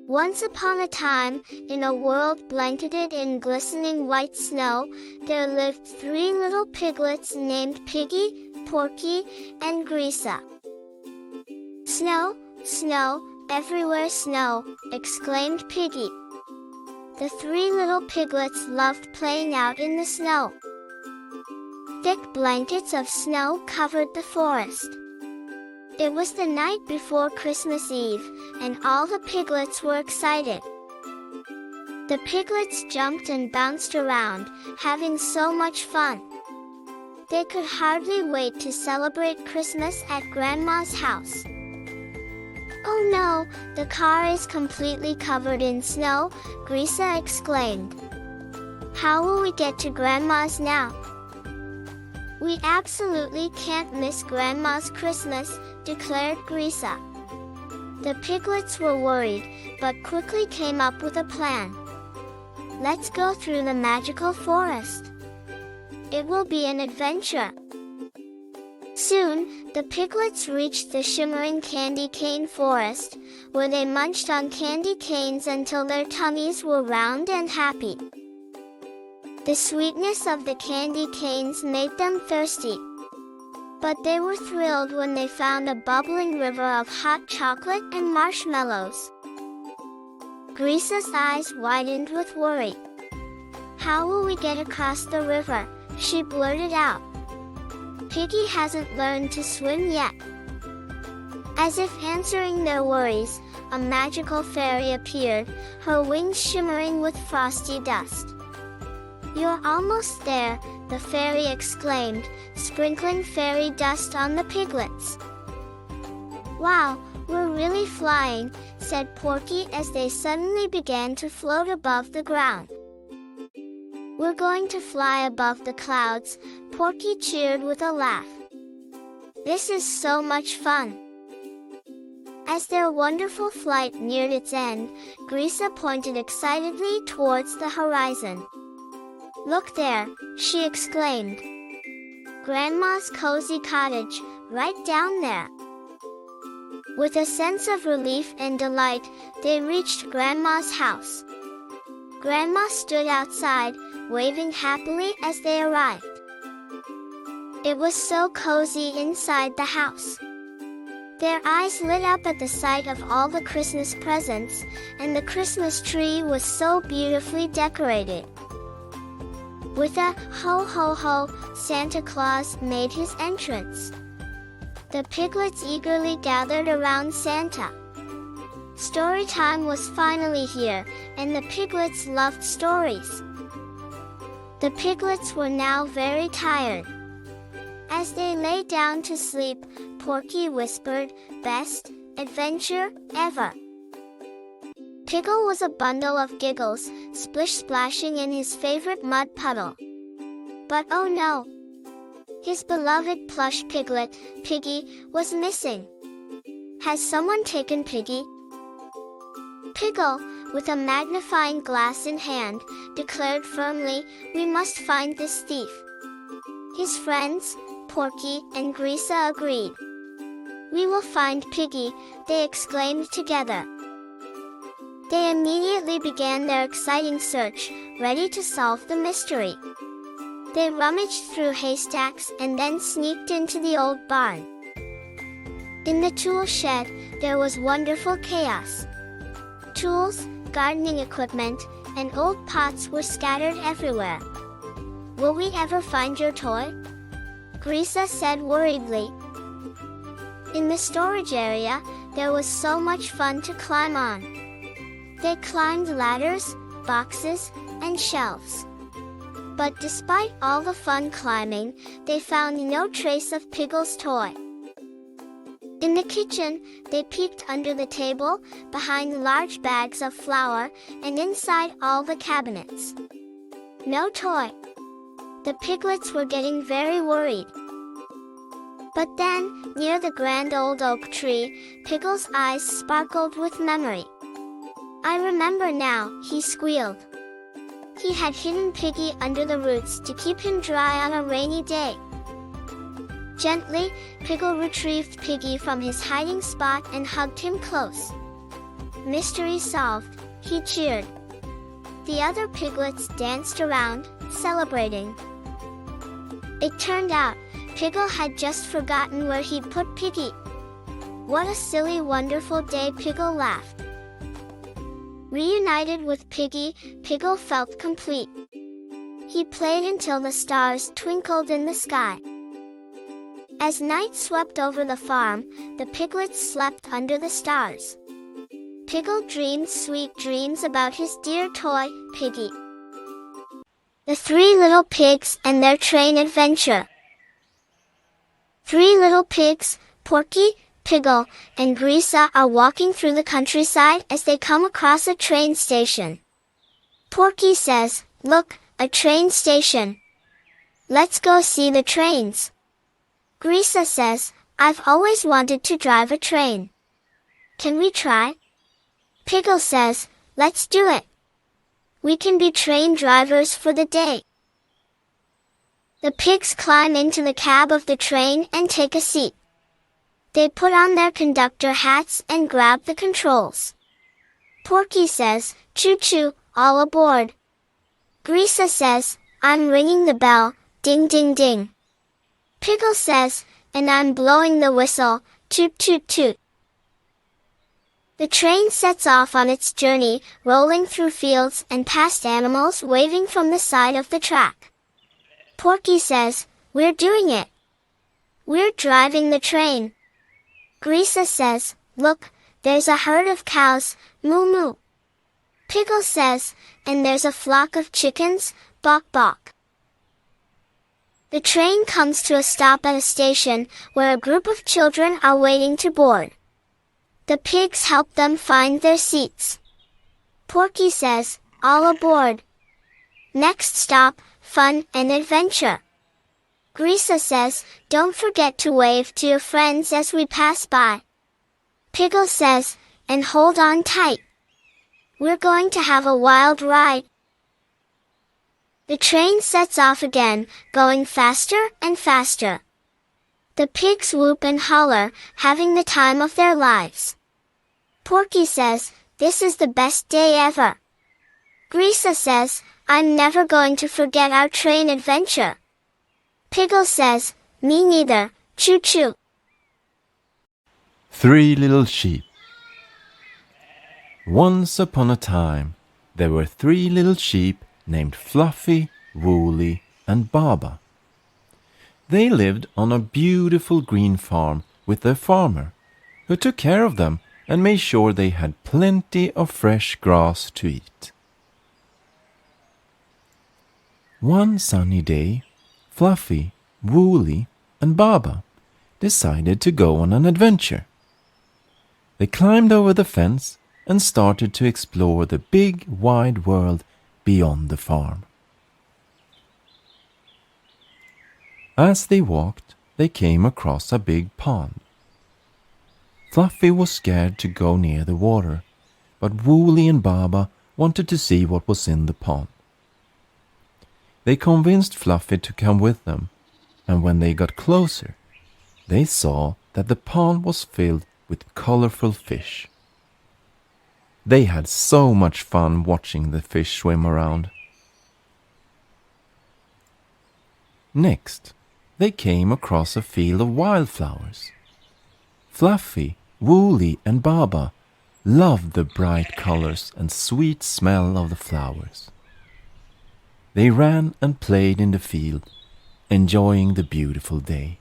Once upon a time, in a world blanketed in glistening white snow, there lived 3 little piglets named Piggy, Porky, and Grisa. "Snow, snow, everywhere snow," exclaimed Piggy. The 3 little piglets loved playing out in the snow. Thick blankets of snow covered the forest. It was the night before Christmas Eve, and all the piglets were excited. The piglets jumped and bounced around, having so much fun. They could hardly wait to celebrate Christmas at Grandma's house. "Oh no, the car is completely covered in snow," Grisa exclaimed. "How will we get to Grandma's now?" "We absolutely can't miss Grandma's Christmas," declared Grisa. The piglets were worried, but quickly came up with a plan. "Let's go through the magical forest. It will be an adventure." Soon, the piglets reached the shimmering candy cane forest, where they munched on candy canes until their tummies were round and happy. The sweetness of the candy canes made them thirsty. But they were thrilled when they found a bubbling river of hot chocolate and marshmallows. Grisa's eyes widened with worry. "How will we get across the river?" she blurted out. "Piggy hasn't learned to swim yet." As if answering their worries, a magical fairy appeared, her wings shimmering with frosty dust. "You're almost there," the fairy exclaimed, sprinkling fairy dust on the piglets. "Wow, we're really flying," said Porky as they suddenly began to float above the ground. "We're going to fly above the clouds," Porky cheered with a laugh. "This is so much fun." As their wonderful flight neared its end, Grisa pointed excitedly towards the horizon. "Look there," she exclaimed. "Grandma's cozy cottage, right down there." With a sense of relief and delight, they reached Grandma's house. Grandma stood outside, waving happily as they arrived. It was so cozy inside the house. Their eyes lit up at the sight of all the Christmas presents, and the Christmas tree was so beautifully decorated. With a "ho ho ho," Santa Claus made his entrance. The piglets eagerly gathered around Santa. Storytime was finally here, and the piglets loved stories. The piglets were now very tired. As they lay down to sleep, Porky whispered, "Best adventure ever." Piggle was a bundle of giggles, splish-splashing in his favorite mud puddle. But oh no! His beloved plush piglet, Piggy, was missing. "Has someone taken Piggy?" Piggle, with a magnifying glass in hand, declared firmly, "We must find this thief." His friends, Porky and Grisa, agreed. "We will find Piggy," they exclaimed together. They immediately began their exciting search, ready to solve the mystery. They rummaged through haystacks and then sneaked into the old barn. In the tool shed, there was wonderful chaos. Tools, gardening equipment, and old pots were scattered everywhere. "Will we ever find your toy?" Grisa said worriedly. In the storage area, there was so much fun to climb on. They climbed ladders, boxes, and shelves. But despite all the fun climbing, they found no trace of Piggle's toy. In the kitchen, they peeked under the table, behind large bags of flour, and inside all the cabinets. No toy. The piglets were getting very worried. But then, near the grand old oak tree, Piggle's eyes sparkled with memory. "I remember now," he squealed. He had hidden Piggy under the roots to keep him dry on a rainy day. Gently, Piggle retrieved Piggy from his hiding spot and hugged him close. Mystery solved, he cheered. The other piglets danced around, celebrating. It turned out, Piggle had just forgotten where he'd put Piggy. What a silly, wonderful day, Piggle laughed. Reunited with Piggy, Piggle felt complete. He played until the stars twinkled in the sky. As night swept over the farm, the piglets slept under the stars. Piggle dreamed sweet dreams about his dear toy, Piggy. The Three Little Pigs and Their Train Adventure. 3 little pigs, Porky, Piggle, and Grisa are walking through the countryside as they come across a train station. Porky says, "Look, a train station. Let's go see the trains." Grisa says, "I've always wanted to drive a train. Can we try?" Piggle says, "Let's do it. We can be train drivers for the day." The pigs climb into the cab of the train and take a seat. They put on their conductor hats and grab the controls. Porky says, "Choo-choo, all aboard." Grisa says, "I'm ringing the bell, ding ding ding." Piggle says, "And I'm blowing the whistle, toot toot toot." The train sets off on its journey, rolling through fields and past animals waving from the side of the track. Porky says, "We're doing it. We're driving the train." Grisa says, "Look, there's a herd of cows, moo moo." Piggle says, "And there's a flock of chickens, bok bok." The train comes to a stop at a station, where a group of children are waiting to board. The pigs help them find their seats. Porky says, "All aboard. Next stop, fun and adventure." Grisa says, "Don't forget to wave to your friends as we pass by." Piggle says, "And hold on tight. We're going to have a wild ride." The train sets off again, going faster and faster. The pigs whoop and holler, having the time of their lives. Porky says, "This is the best day ever." Grisa says, "I'm never going to forget our train adventure." Piggle says, "Me neither, choo-choo." 3 Little Sheep. Once upon a time, there were 3 little sheep named Fluffy, Woolly, and Baba. They lived on a beautiful green farm with their farmer, who took care of them and made sure they had plenty of fresh grass to eat. One sunny day, Fluffy, Woolly, and Baba decided to go on an adventure. They climbed over the fence and started to explore the big, wide world beyond the farm. As they walked, they came across a big pond. Fluffy was scared to go near the water, but Woolly and Baba wanted to see what was in the pond. They convinced Fluffy to come with them, and when they got closer, they saw that the pond was filled with colorful fish. They had so much fun watching the fish swim around. Next, they came across a field of wildflowers. Fluffy, Woolly, and Baba loved the bright colors and sweet smell of the flowers. They ran and played in the field, enjoying the beautiful day.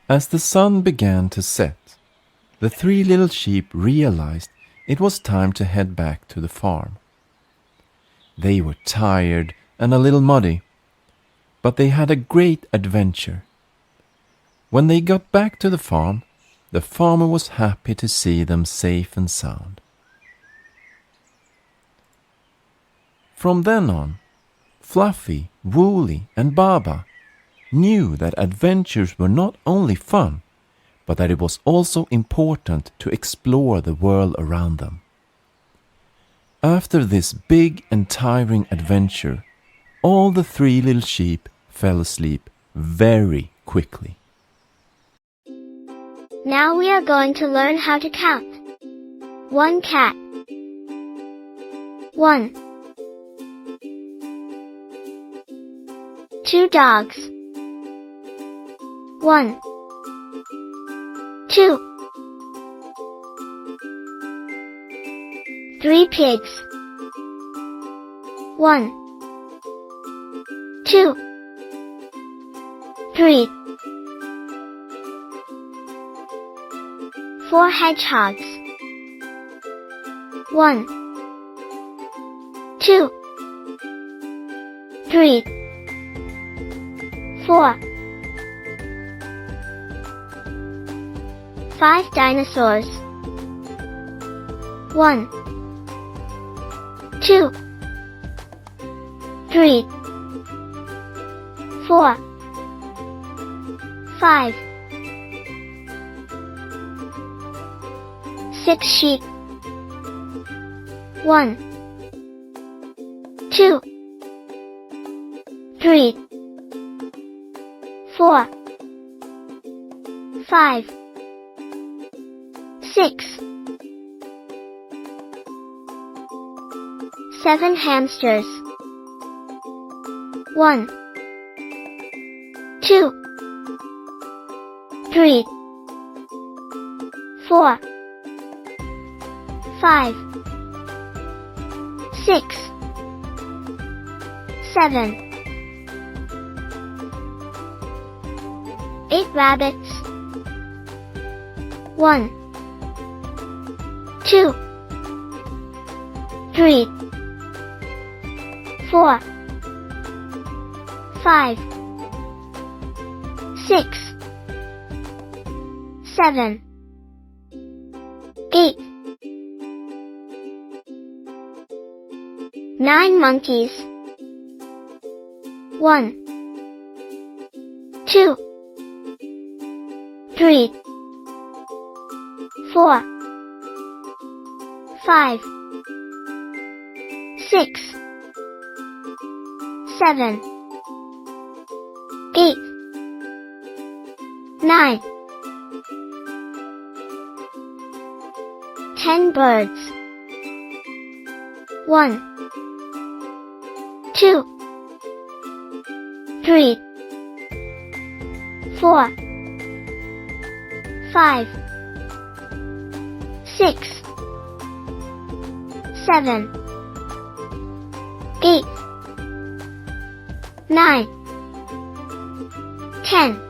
As the sun began to set, the 3 little sheep realized it was time to head back to the farm. They were tired and a little muddy, but they had a great adventure. When they got back to the farm, the farmer was happy to see them safe and sound. From then on, Fluffy, Woolly, and Baba knew that adventures were not only fun, but that it was also important to explore the world around them. After this big and tiring adventure, all the 3 little sheep fell asleep very quickly. Now we are going to learn how to count. 1 cat. 1. 2 dogs. 1. 2. 3 pigs. 1. 2. 3. 4 hedgehogs. 1. 2. 3. 4. 5 dinosaurs. 1. 2. 3. 4. 5. 6 sheep. 1. 2. 3. 4. 5. 6. 7 hamsters. 1. 2. 3. 4. 5. 6. 7. 8 rabbits. 1. 2. 3. 4. 5. 6. 7. 8. 9 monkeys. 1. 2. 3. 4. 5. 6. 7. 8. 9. 10 birds. 1. 2. 3. 4. 5. 6. 7. 8. 9. 10.